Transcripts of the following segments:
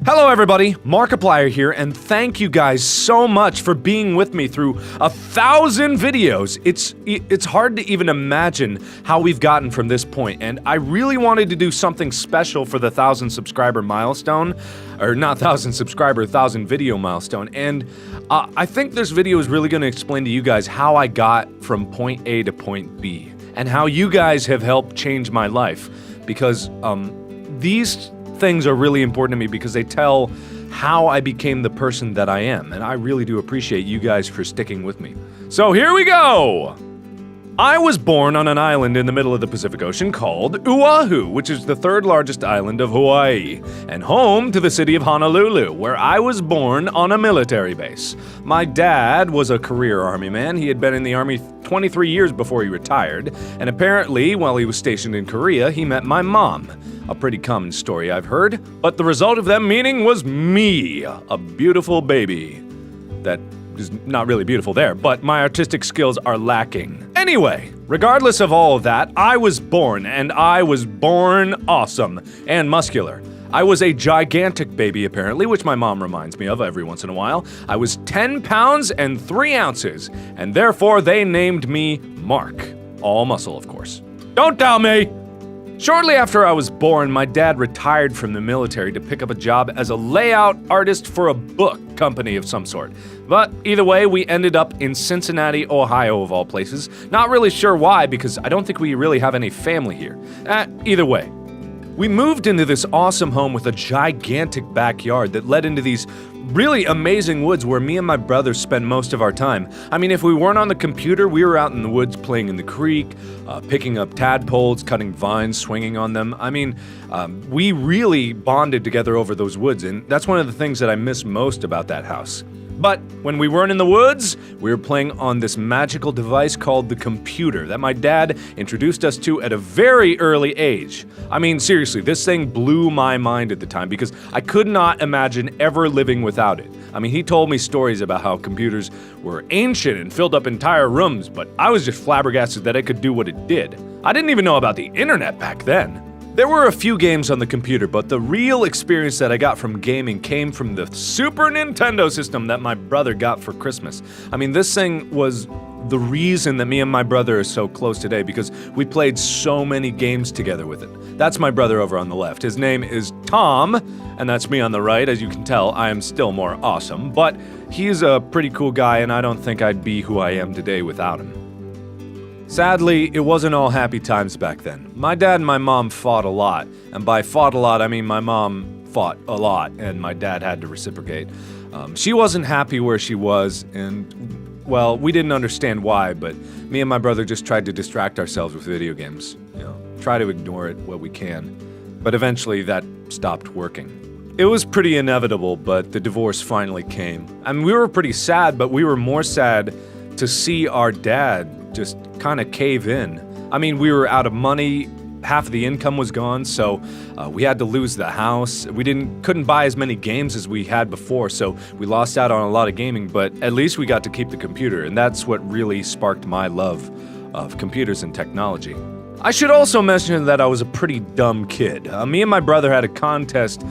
Hello everybody, Markiplier here, and thank you guys so much for being with me through 1,000 videos. It's hard to even imagine how we've gotten from this point, and I really wanted to do something special for the 1,000 subscriber milestone, or not 1,000 subscriber, 1,000 video milestone, and I think this video is really going to explain to you guys how I got from point A to point B, and how you guys have helped change my life, because these things are really important to me because they tell how I became the person that I am, and I really do appreciate you guys for sticking with me. So here we go! I was born on an island in the middle of the Pacific Ocean called Oahu, which is the third largest island of Hawaii, and home to the city of Honolulu, where I was born on a military base. My dad was a career Army man. He had been in the Army 23 years before he retired, and apparently, while he was stationed in Korea, he met my mom. A pretty common story I've heard, but the result of them meeting was me, a beautiful baby. That is not really beautiful there, but my artistic skills are lacking. Anyway, regardless of all of that, I was born, and I was born awesome and muscular. I was a gigantic baby, apparently, which my mom reminds me of every once in a while. I was 10 pounds and 3 ounces, and therefore they named me Mark. All muscle, of course. Don't doubt me! Shortly after I was born, my dad retired from the military to pick up a job as a layout artist for a book company of some sort. But either way, we ended up in Cincinnati, Ohio, of all places. Not really sure why, because I don't think we really have any family here. Either way. We moved into this awesome home with a gigantic backyard that led into these really amazing woods where me and my brother spend most of our time. I mean, if we weren't on the computer, we were out in the woods playing in the creek, picking up tadpoles, cutting vines, swinging on them. I mean, we really bonded together over those woods, and that's one of the things that I miss most about that house. But when we weren't in the woods, we were playing on this magical device called the computer that my dad introduced us to at a very early age. I mean, seriously, this thing blew my mind at the time because I could not imagine ever living without it. I mean, he told me stories about how computers were ancient and filled up entire rooms, but I was just flabbergasted that it could do what it did. I didn't even know about the internet back then. There were a few games on the computer, but the real experience that I got from gaming came from the Super Nintendo system that my brother got for Christmas. I mean, this thing was the reason that me and my brother are so close today, because we played so many games together with it. That's my brother over on the left. His name is Tom, and that's me on the right. As you can tell, I am still more awesome, but he's a pretty cool guy, and I don't think I'd be who I am today without him. Sadly, it wasn't all happy times back then. My dad and my mom fought a lot, and by fought a lot, I mean my mom fought a lot, and my dad had to reciprocate. She wasn't happy where she was, and, well, we didn't understand why, but me and my brother just tried to distract ourselves with video games. You know, try to ignore it what we can. But eventually, that stopped working. It was pretty inevitable, but the divorce finally came. I mean, we were pretty sad, but we were more sad to see our dad just kind of cave in. I mean, we were out of money, half of the income was gone, so we had to lose the house. We couldn't buy as many games as we had before, so we lost out on a lot of gaming, but at least we got to keep the computer, and that's what really sparked my love of computers and technology. I should also mention that I was a pretty dumb kid. Me and my brother had a contest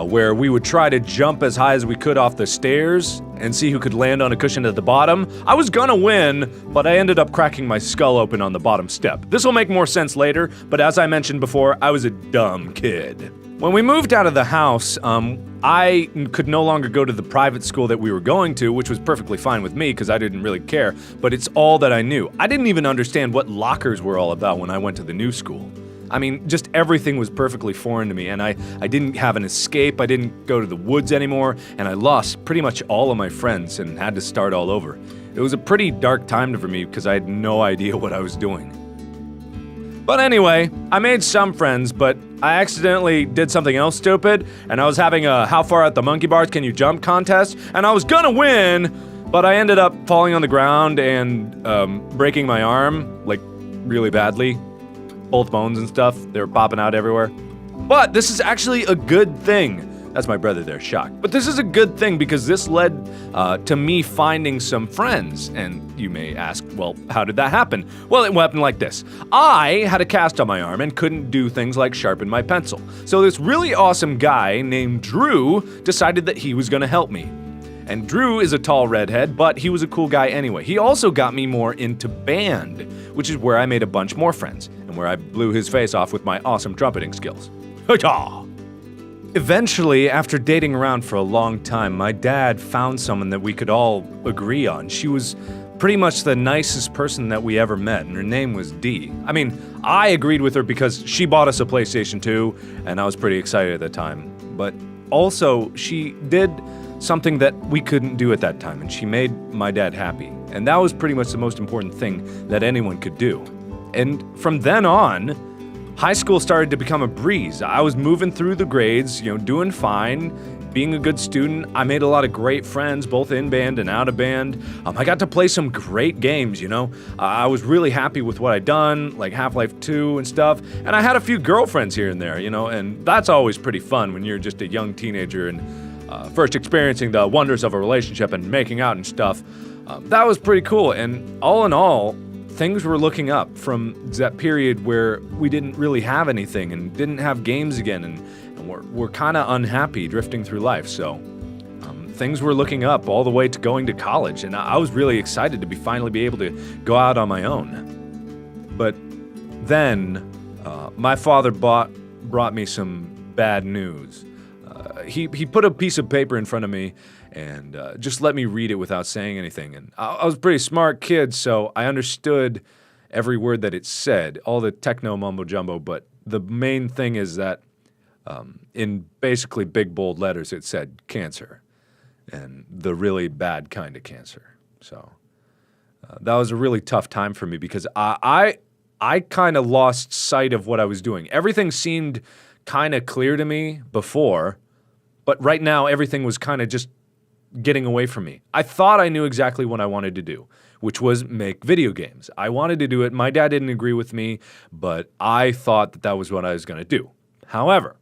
where we would try to jump as high as we could off the stairs and see who could land on a cushion at the bottom. I was gonna win, but I ended up cracking my skull open on the bottom step. This will make more sense later, but as I mentioned before, I was a dumb kid. When we moved out of the house, I could no longer go to the private school that we were going to, which was perfectly fine with me because I didn't really care, but it's all that I knew. I didn't even understand what lockers were all about when I went to the new school. I mean, just everything was perfectly foreign to me, and I didn't have an escape, I didn't go to the woods anymore, and I lost pretty much all of my friends and had to start all over. It was a pretty dark time for me because I had no idea what I was doing. But anyway, I made some friends, but I accidentally did something else stupid, and I was having a how far at the monkey bars can you jump contest, and I was gonna win, but I ended up falling on the ground and breaking my arm, like, really badly. Both bones and stuff, they were popping out everywhere. But this is actually a good thing, That's my brother there, shocked. But this is a good thing because this led to me finding some friends. And you may ask, well, how did that happen? Well, it happened like this. I had a cast on my arm and couldn't do things like sharpen my pencil. So this really awesome guy named Drew decided that he was gonna help me. And Drew is a tall redhead, but he was a cool guy anyway. He also got me more into band, which is where I made a bunch more friends, and where I blew his face off with my awesome trumpeting skills. Ha-ha! Eventually, after dating around for a long time, my dad found someone that we could all agree on. She was pretty much the nicest person that we ever met, and her name was Dee. I mean, I agreed with her because she bought us a PlayStation 2, and I was pretty excited at the time. But also, she did something that we couldn't do at that time, and she made my dad happy. And that was pretty much the most important thing that anyone could do. And from then on, high school started to become a breeze. I was moving through the grades, doing fine, being a good student. I made a lot of great friends, both in band and out of band. I got to play some great games, I was really happy with what I'd done, like Half-Life 2 and stuff. And I had a few girlfriends here and there, and that's always pretty fun when you're just a young teenager and first experiencing the wonders of a relationship and making out and stuff. That was pretty cool. And all in all, things were looking up from that period where we didn't really have anything and didn't have games again, and we're kind of unhappy drifting through life. So things were looking up all the way to going to college, and I was really excited to finally be able to go out on my own. But then my father brought me some bad news. He put a piece of paper in front of me and just let me read it without saying anything. And I was a pretty smart kid, so I understood every word that it said, all the techno mumbo jumbo, but the main thing is that in basically big bold letters it said cancer, and the really bad kind of cancer. So that was a really tough time for me because I kind of lost sight of what I was doing. Everything seemed kind of clear to me before, but right now everything was kind of just getting away from me. I thought I knew exactly what I wanted to do, which was make video games. I wanted to do it. My dad didn't agree with me, but I thought that was what I was going to do. However,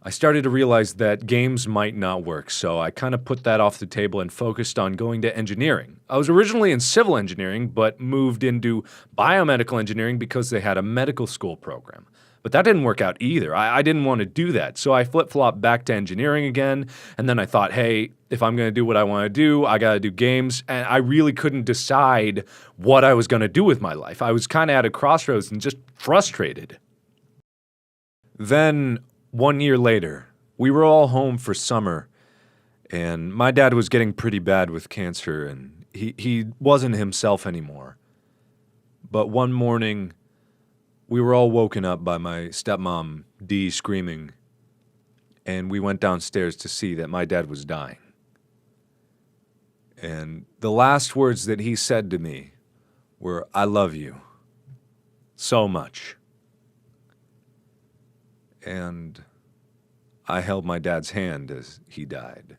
I started to realize that games might not work, so I kind of put that off the table and focused on going to engineering. I was originally in civil engineering, but moved into biomedical engineering because they had a medical school program. But that didn't work out either. I didn't want to do that. So I flip-flopped back to engineering again. And then I thought, hey, if I'm going to do what I want to do, I got to do games. And I really couldn't decide what I was going to do with my life. I was kind of at a crossroads and just frustrated. Then 1 year later, we were all home for summer. And my dad was getting pretty bad with cancer. And he wasn't himself anymore. But one morning, we were all woken up by my stepmom, Dee, screaming, and we went downstairs to see that my dad was dying. And the last words that he said to me were, "I love you so much." And I held my dad's hand as he died.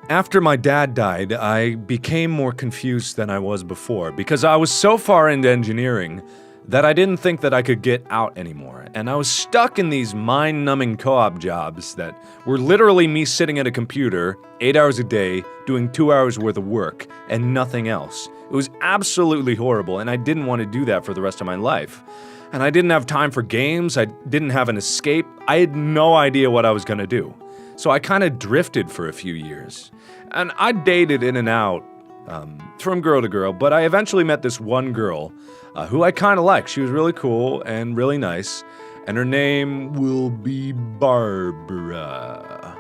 After my dad died, I became more confused than I was before because I was so far into engineering that I didn't think that I could get out anymore. And I was stuck in these mind-numbing co-op jobs that were literally me sitting at a computer 8 hours a day doing 2 hours worth of work and nothing else. It was absolutely horrible, and I didn't want to do that for the rest of my life. And I didn't have time for games, I didn't have an escape, I had no idea what I was gonna do. So I kind of drifted for a few years. And I dated in and out from girl to girl, but I eventually met this one girl who I kind of liked. She was really cool and really nice, and her name will be Barbara.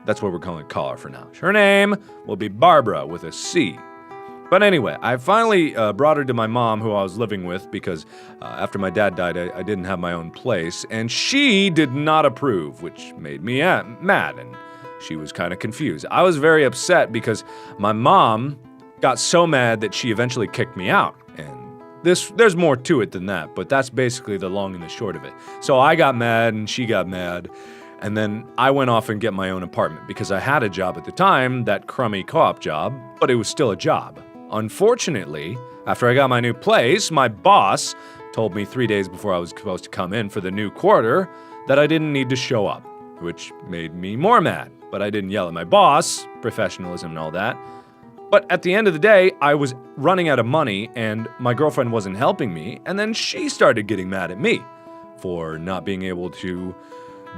That's what we're going to call her for now. Her name will be Barbara with a C. But anyway, I finally brought her to my mom, who I was living with, because after my dad died, I didn't have my own place, and she did not approve, which made me mad, and she was kind of confused. I was very upset because my mom got so mad that she eventually kicked me out, and there's more to it than that, but that's basically the long and the short of it. So I got mad, and she got mad, and then I went off and get my own apartment because I had a job at the time, that crummy co-op job, but it was still a job. Unfortunately, after I got my new place, my boss told me 3 days before I was supposed to come in for the new quarter that I didn't need to show up, which made me more mad. But I didn't yell at my boss, professionalism and all that. But at the end of the day, I was running out of money and my girlfriend wasn't helping me, and then she started getting mad at me for not being able to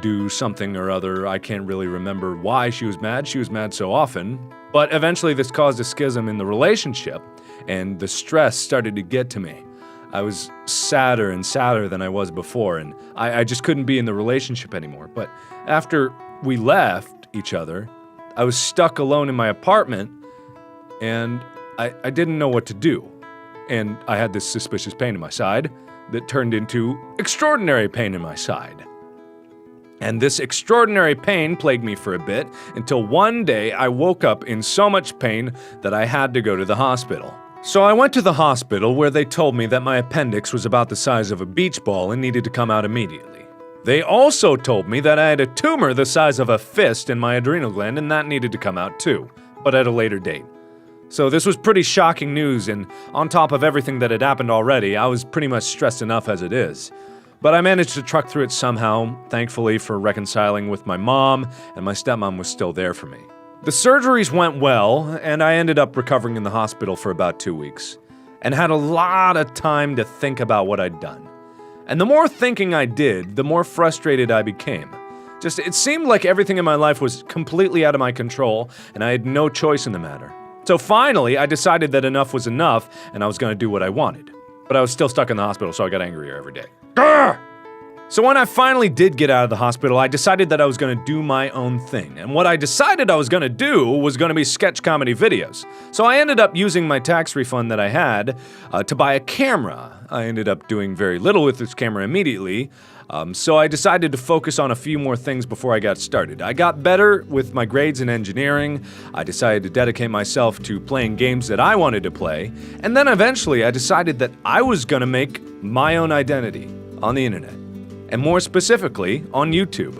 do something or other. I can't really remember why she was mad. She was mad so often. But eventually this caused a schism in the relationship, and the stress started to get to me. I was sadder and sadder than I was before, and I just couldn't be in the relationship anymore. But after we left each other, I was stuck alone in my apartment, and I didn't know what to do. And I had this suspicious pain in my side that turned into extraordinary pain in my side. And this extraordinary pain plagued me for a bit until one day I woke up in so much pain that I had to go to the hospital. So I went to the hospital where they told me that my appendix was about the size of a beach ball and needed to come out immediately. They also told me that I had a tumor the size of a fist in my adrenal gland and that needed to come out too, but at a later date. So this was pretty shocking news, and on top of everything that had happened already, I was pretty much stressed enough as it is. But I managed to truck through it somehow, thankfully for reconciling with my mom, and my stepmom was still there for me. The surgeries went well, and I ended up recovering in the hospital for about 2 weeks, and had a lot of time to think about what I'd done. And the more thinking I did, the more frustrated I became. It seemed like everything in my life was completely out of my control, and I had no choice in the matter. So finally, I decided that enough was enough, and I was gonna do what I wanted. But I was still stuck in the hospital, so I got angrier every day. Grr! So when I finally did get out of the hospital, I decided that I was gonna do my own thing. And what I decided I was gonna do was gonna be sketch comedy videos. So I ended up using my tax refund that I had to buy a camera. I ended up doing very little with this camera immediately, so I decided to focus on a few more things before I got started. I got better with my grades in engineering, I decided to dedicate myself to playing games that I wanted to play, and then eventually I decided that I was gonna make my own identity on the internet. And more specifically, on YouTube,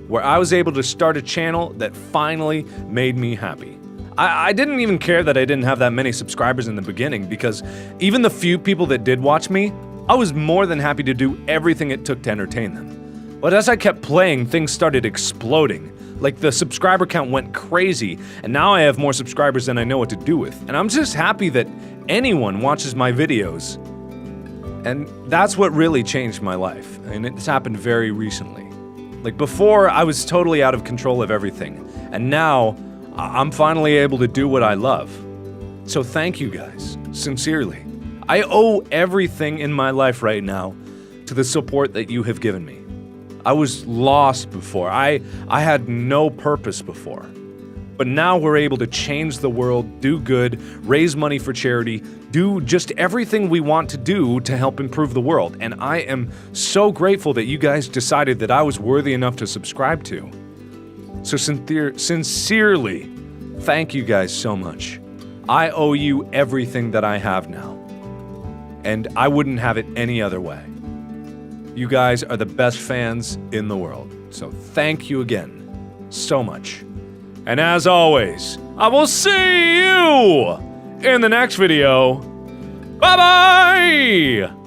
where I was able to start a channel that finally made me happy. I didn't even care that I didn't have that many subscribers in the beginning, because even the few people that did watch me, I was more than happy to do everything it took to entertain them. But as I kept playing, things started exploding. Like, the subscriber count went crazy, and now I have more subscribers than I know what to do with. And I'm just happy that anyone watches my videos. And that's what really changed my life, and it's happened very recently. Like, before, I was totally out of control of everything, and now, I'm finally able to do what I love. So thank you guys, sincerely. I owe everything in my life right now to the support that you have given me. I was lost before, I had no purpose before. But now we're able to change the world, do good, raise money for charity, do just everything we want to do to help improve the world. And I am so grateful that you guys decided that I was worthy enough to subscribe to. So sincerely, thank you guys so much. I owe you everything that I have now. And I wouldn't have it any other way. You guys are the best fans in the world. So thank you again so much. And as always, I will see you in the next video. Bye-bye!